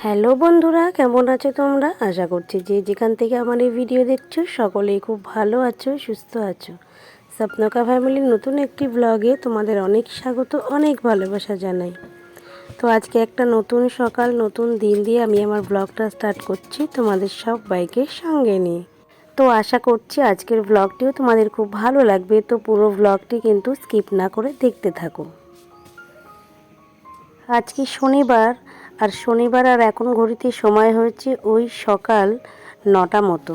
Hello বন্ধুরা, কেমন আছো তোমরা? আশা করছি যে যেখান থেকে আমার এই ভিডিও দেখছো সকলেই খুব ভালো আছো, সুস্থ আছো। স্বপ্নকা ফ্যামিলির নতুন একটি ব্লগে তোমাদের অনেক স্বাগত, অনেক ভালোবাসা জানাই। তো আজকে একটা নতুন সকাল, নতুন দিন দিয়ে আমি আমার ব্লগটা স্টার্ট করছি তোমাদের সবাইকে সঙ্গে নিয়ে। তো আশা করছি আজকের ব্লগটিও তোমাদের খুব ভালো লাগবে। তো পুরো ব্লগটি কিন্তু স্কিপ না করে দেখতে থাকো। আজকে শনিবার, আর এখন ঘড়িতে সময় হয়েছে ওই সকাল 9টা মতো।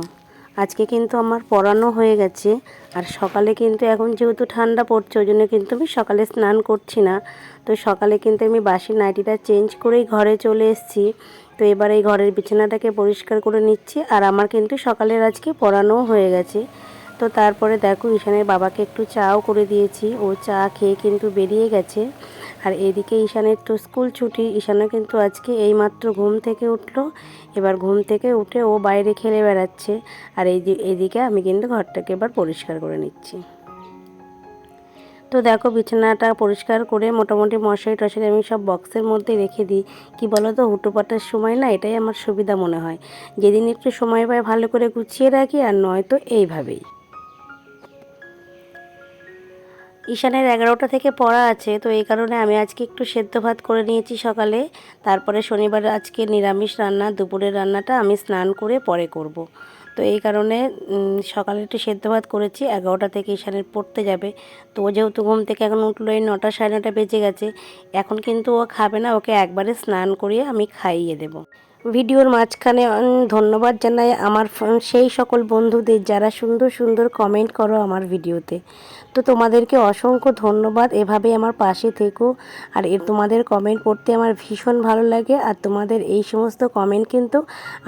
আজকে কিন্তু আমার পড়ানো হয়ে গেছে, আর সকালে কিন্তু এখন যেহেতু ঠান্ডা পড়ছে ওই জন্য কিন্তু আমি সকালে স্নান করছি না। তো সকালে কিন্তু আমি বাসি নাইটিটা চেঞ্জ করেই ঘরে চলে এসেছি। তো এবার এই ঘরের বিছানাটাকে পরিষ্কার করে নিচ্ছি, আর আমার কিন্তু সকালের আজকে পড়ানোও হয়ে গেছে। তো তারপরে দেখো ঈশানের বাবাকে একটু চাও করে দিয়েছি, ও চা খেয়ে কিন্তু বেরিয়ে গেছে। আর এদিকে ঈশানের তো স্কুল ছুটি, ঈশানও কিন্তু আজকে এইমাত্র ঘুম থেকে উঠলো। এবার ঘুম থেকে উঠে ও বাইরে খেলে বেড়াচ্ছে। আর এইদিকে আমি কিন্তু ঘরটাকে এবার পরিষ্কার করে নিচ্ছি। তো দেখো বিছানাটা পরিষ্কার করে মোটামুটি মশারি টশারি আমি সব বক্সের মধ্যে রেখে দিই। কি বলো তো, হুটোপাটার সময় না এটাই আমার সুবিধা মনে হয়। যেদিন একটু সময় পাই ভালো করে গুছিয়ে রাখি, আর নয়তো এইভাবেই। ঈশানের 11টা থেকে পড়া আছে, তো এই কারণে আমি আজকে একটু সেদ্ধ ভাত করে নিয়েছি সকালে। তারপরে শনিবার আজকে নিরামিষ রান্না, দুপুরের রান্নাটা আমি স্নান করে পরে করব। তো এই কারণে সকালে একটু সেদ্ধ ভাত করেছি। 11টা থেকে ঈশানের পড়তে যাবে। তো ও যেহেতু ঘুম থেকে এখন উঠলো এই 9টা সাড়ে 9টা বেজে গেছে, এখন কিন্তু ও খাবে না, ওকে একবারে স্নান করিয়ে আমি খাইয়ে দেবো। ভিডিওর মাঝখানে ধন্যবাদ জানাই আমার সেই সকল বন্ধুদের যারা সুন্দর সুন্দর কমেন্ট করো আমার ভিডিওতে। তো তোমাদেরকে অসংখ্য ধন্যবাদ, এভাবেই আমার পাশে থেকো। আর তোমাদের কমেন্ট পড়তে আমার ভীষণ ভালো লাগে, আর তোমাদের এই সমস্ত কমেন্ট কিন্তু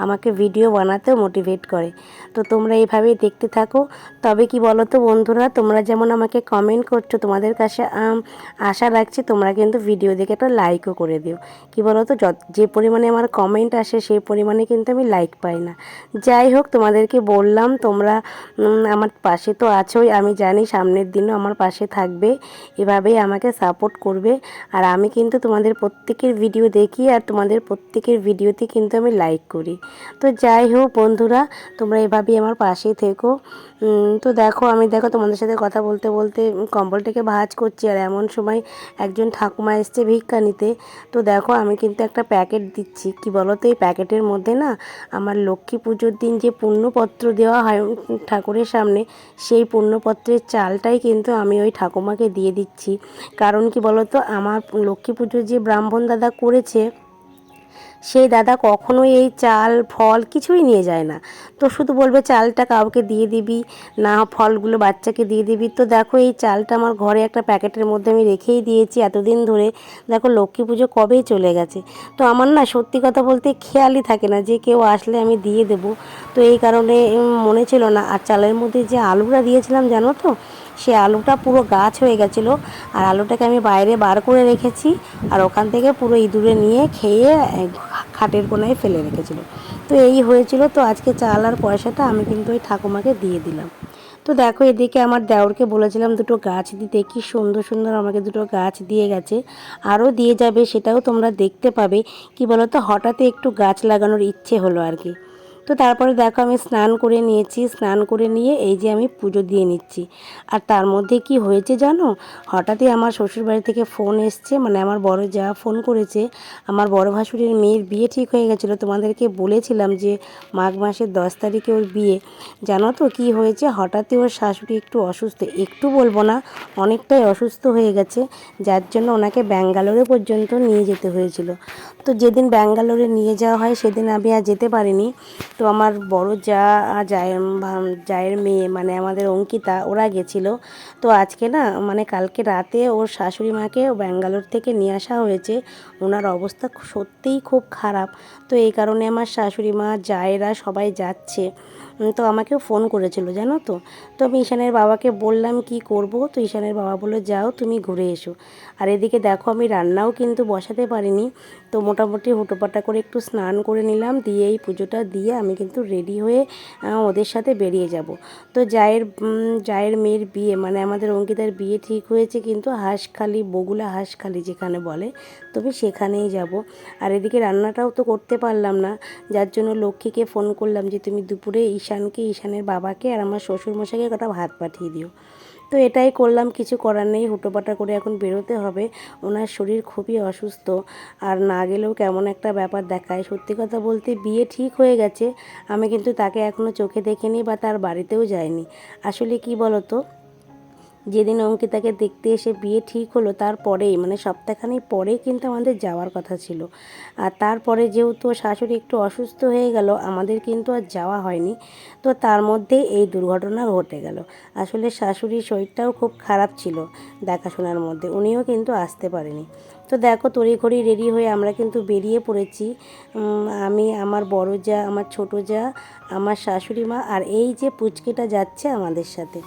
আমাকে ভিডিও বানাতেও মোটিভেট করে। তো তোমরা এইভাবেই দেখতে থাকো। তবে কি বলো তো বন্ধুরা, তোমরা যেমন আমাকে কমেন্ট করছো, তোমাদের কাছে আশা রাখছি তোমরা কিন্তু ভিডিও দেখে একটা লাইকও করে দিও। কি বলো তো, যে পরিমাণে আমার কমেন্ট আসে সেই পরিমাণে কিন্তু আমি লাইক পাই না। যাই হোক, তোমাদেরকে বললাম তোমরা আমার পাশে তো আছোই, আমি জানি সামনের দিনও আমার পাশে থাকবে, এভাবেই আমাকে সাপোর্ট করবে। আর আমি কিন্তু তোমাদের প্রত্যেকের ভিডিও দেখি, আর তোমাদের প্রত্যেকের ভিডিওতে কিন্তু আমি লাইক করি। তো যাই হোক বন্ধুরা, তোমরা এভাবেই আমার পাশে থেকো। তো দেখো তোমাদের সাথে কথা বলতে বলতে কম্বলটাকে ভাঁজ করছি, আর এমন সময় একজন ঠাকুমা এসছে ভিক্ষা নিতে। তো দেখো আমি কিন্তু একটা প্যাকেট দিচ্ছি। কি বলো তো, এই প্যাকেটের মধ্যে না আমার লক্ষ্মী পুজোর দিন যে পুণ্যপত্র দেওয়া হয় ঠাকুরের সামনে, সেই পুণ্যপত্রের চালটাই কিন্তু আমি ওই ঠাকুমাকে দিয়ে দিচ্ছি। কারণ কি বলো তো, আমার লক্ষ্মী পুজো যে ব্রাহ্মণ দাদা করেছে, সেই দাদা কখনোই এই চাল ফল কিছুই নিয়ে যায় না। তো শুধু বলবে চালটা কাউকে দিয়ে দিবি, না ফলগুলো বাচ্চাকে দিয়ে দিবি। তো দেখো এই চালটা আমার ঘরে একটা প্যাকেটের মধ্যে আমি রেখেই দিয়েছি এতদিন ধরে। দেখো লক্ষ্মী পুজো কবেই চলে গেছে। তো আমার না সত্যি কথা বলতে খেয়ালই থাকে না যে কেউ আসলে আমি দিয়ে দেব। তো এই কারণে মনে ছিল না। আর চালের মধ্যে যে আলুটা দিয়েছিলাম জানো তো, সে আলুটা পুরো গাছ হয়ে গেছিলো। আর আলুটাকে আমি বাইরে বার করে রেখেছি, আর ওখান থেকে পুরো ইঁদুরে নিয়ে খেয়ে খাটের কোনায় ফেলে রেখেছিল। তো এই হয়েছিল। তো আজকে চাল আর পয়সাটা আমি কিন্তু ওই ঠাকুমাকে দিয়ে দিলাম। তো দেখো এদিকে আমার দেওরকে বলেছিলাম দুটো গাছ দিতে, কি সুন্দর সুন্দর আমাকে দুটো গাছ দিয়ে গেছে, আরও দিয়ে যাবে, সেটাও তোমরা দেখতে পাবে। কি বলো তো, হঠাৎই একটু গাছ লাগানোর ইচ্ছে হলো আর কি। তো তারপরে দেখো আমি স্নান করে নিয়েছি, স্নান করে নিয়ে এই যে আমি পুজো দিয়ে নিচ্ছি। আর তার মধ্যে কি হয়েছে জানো, হঠাৎই আমার শ্বশুরবাড়ি থেকে ফোন এসছে, মানে আমার বড় যা ফোন করেছে। আমার বড় ভাসুরের মেয়ের বিয়ে ঠিক হয়ে গেছিলো, তোমাদেরকে বলেছিলাম যে মাঘ মাসের 10 তারিখে ওর বিয়ে। জানো তো কি হয়েছে, হঠাৎই ওর শাশুড়ি একটু অসুস্থ, একটু বলবো না অনেকটাই অসুস্থ হয়ে গেছে, যার জন্য ওনাকে ব্যাঙ্গালোরে পর্যন্ত নিয়ে যেতে হয়েছিল। তো যেদিন ব্যাঙ্গালোরে নিয়ে যাওয়া হয় সেদিন আমি আর যেতে পারিনি। তো আমার বড় জায়ের মেয়ে মানে আমাদের অঙ্কিতা, ওরা গেছিলো। তো আজকে না মানে কালকে রাতে ওর শাশুড়ি মাকে ব্যাঙ্গালোর থেকে নিয়ে আসা হয়েছে। ওনার অবস্থা সত্যিই খুব খারাপ। তো এই কারণে আমার শাশুড়ি মা জায়েরা সবাই যাচ্ছে। তো আমাকেও ফোন করেছিল জানো তো। তো আমি ঈশানের বাবাকে বললাম কি করব, তো ঈশানের বাবা বললো যাও তুমি ঘুরে এসো। আর এদিকে দেখো আমি রান্নাও কিন্তু বসাতে পারিনি। তো মোটামুটি হুটোপাটা করে একটু স্নান করে নিলাম, দিয়ে এই পুজোটা দিয়ে আমি কিন্তু রেডি হয়ে ওদের সাথে বেরিয়ে যাব। তো জায়ের মেয়ের বিয়ে মানে আমাদের অঙ্কিতার বিয়ে ঠিক হয়েছে কিন্তু হাঁসখালি, বগুলা হাঁসখালি যেখানে বলে, তবে সেখানেই যাব। আর এদিকে রান্নাটাও তো করতে পারলাম না, যার জন্য লক্ষ্মীকে ফোন করলাম যে তুমি দুপুরে ঈশানের বাবাকে আর আমার শ্বশুরমশাইকে কটা ভাত পাঠিয়ে দিও। তো এটাই করলাম, কিছু করার নেই, হুটোপাটা করে এখন বেরোতে হবে। ওনার শরীর খুবই অসুস্থ, আর না গেলেও কেমন একটা ব্যাপার দেখায়। সত্যি কথা বলতে বিয়ে ঠিক হয়ে গেছে, আমি কিন্তু তাকে এখনও চোখে দেখিনি বা তার বাড়িতেও যাইনি। আসলে কি বলো তো, যেদিন অঙ্কিতাকে দেখতে এসে বিয়ে ঠিক হলো তারপরেই মানে সপ্তাহখানেক পরেই কিন্তু আমাদের যাওয়ার কথা ছিল। আর তারপরে যেহেতু শাশুড়ি একটু অসুস্থ হয়ে গেল, আমাদের কিন্তু আর যাওয়া হয়নি। তো তার মধ্যেই এই দুর্ঘটনা ঘটে গেল। আসলে শাশুড়ির শরীরটাও খুব খারাপ ছিল দেখাশোনার মধ্যে, উনিও কিন্তু আসতে পারেনি। তো দেখো তড়িঘড়ি রেডি হয়ে আমরা কিন্তু বেরিয়ে পড়েছি। আমি, আমার বড় যা, আমার ছোট যা, আমার শাশুড়ি মা, আর এই যে পুচকিটা যাচ্ছে আমাদের সাথে।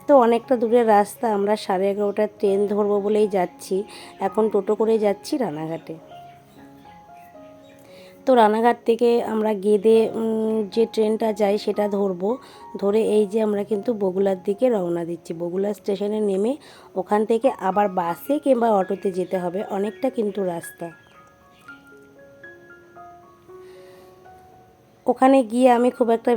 তো অনেকটা দূরের রাস্তা, আমরা 11:30টার ট্রেন ধরবো বলেই যাচ্ছি। এখন টোটো করে যাচ্ছি রানাঘাটে। তো রানাঘাট থেকে আমরা গেদে যে ট্রেনটা যায় সেটা ধরবো, ধরে এই যে আমরা কিন্তু বগুড়ার দিকে রওনা দিচ্ছি। বগুড়া স্টেশনে নেমে ওখান থেকে আবার বাসে কিংবা অটোতে যেতে হবে, অনেকটা কিন্তু রাস্তা। ওখানে গিয়ে আমি খুব একটা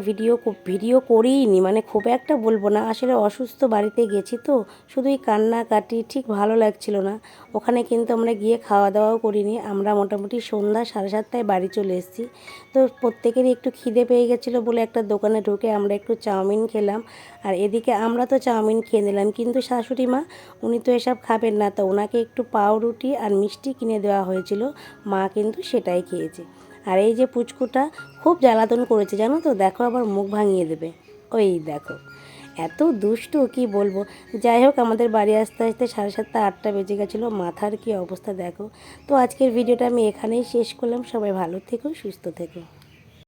ভিডিও করিইনি, মানে খুব একটা বলবো না, আসলে অসুস্থ বাড়িতে গেছি তো, শুধুই কান্নাকাটি, ঠিক ভালো লাগছিল না। ওখানে কিন্তু আমরা গিয়ে খাওয়া দাওয়াও করিনি, আমরা মোটামুটি সন্ধ্যা 7:30টায় বাড়ি চলে এসেছি। তো প্রত্যেকেরই একটু খিদে পেয়ে গেছিলো বলে একটা দোকানে ঢুকে আমরা একটু চাউমিন খেলাম। আর এদিকে আমরা তো চাউমিন খেয়ে নিলাম, কিন্তু শাশুড়ি মা উনি তো এসব খাবেন না, তো ওনাকে একটু পাউরুটি আর মিষ্টি কিনে দেওয়া হয়েছিল, মা কিন্তু সেটাই খেয়েছে। আর এই যে পুচকুটা খুব জ্বালাতন করেছে জানো তো, দেখো আবার মুখ ভাঙিয়ে দেবে, ওই দেখো এত দুষ্টু কি বলবো। যাই হোক, আমাদের বাড়ি আসতে আসতে 7:30 8টা বেজে গেছিলো, মাথার কি অবস্থা দেখো। তো আজকের ভিডিওটা আমি এখানেই শেষ করলাম, সবাই ভালো থেকো, সুস্থ থেকো।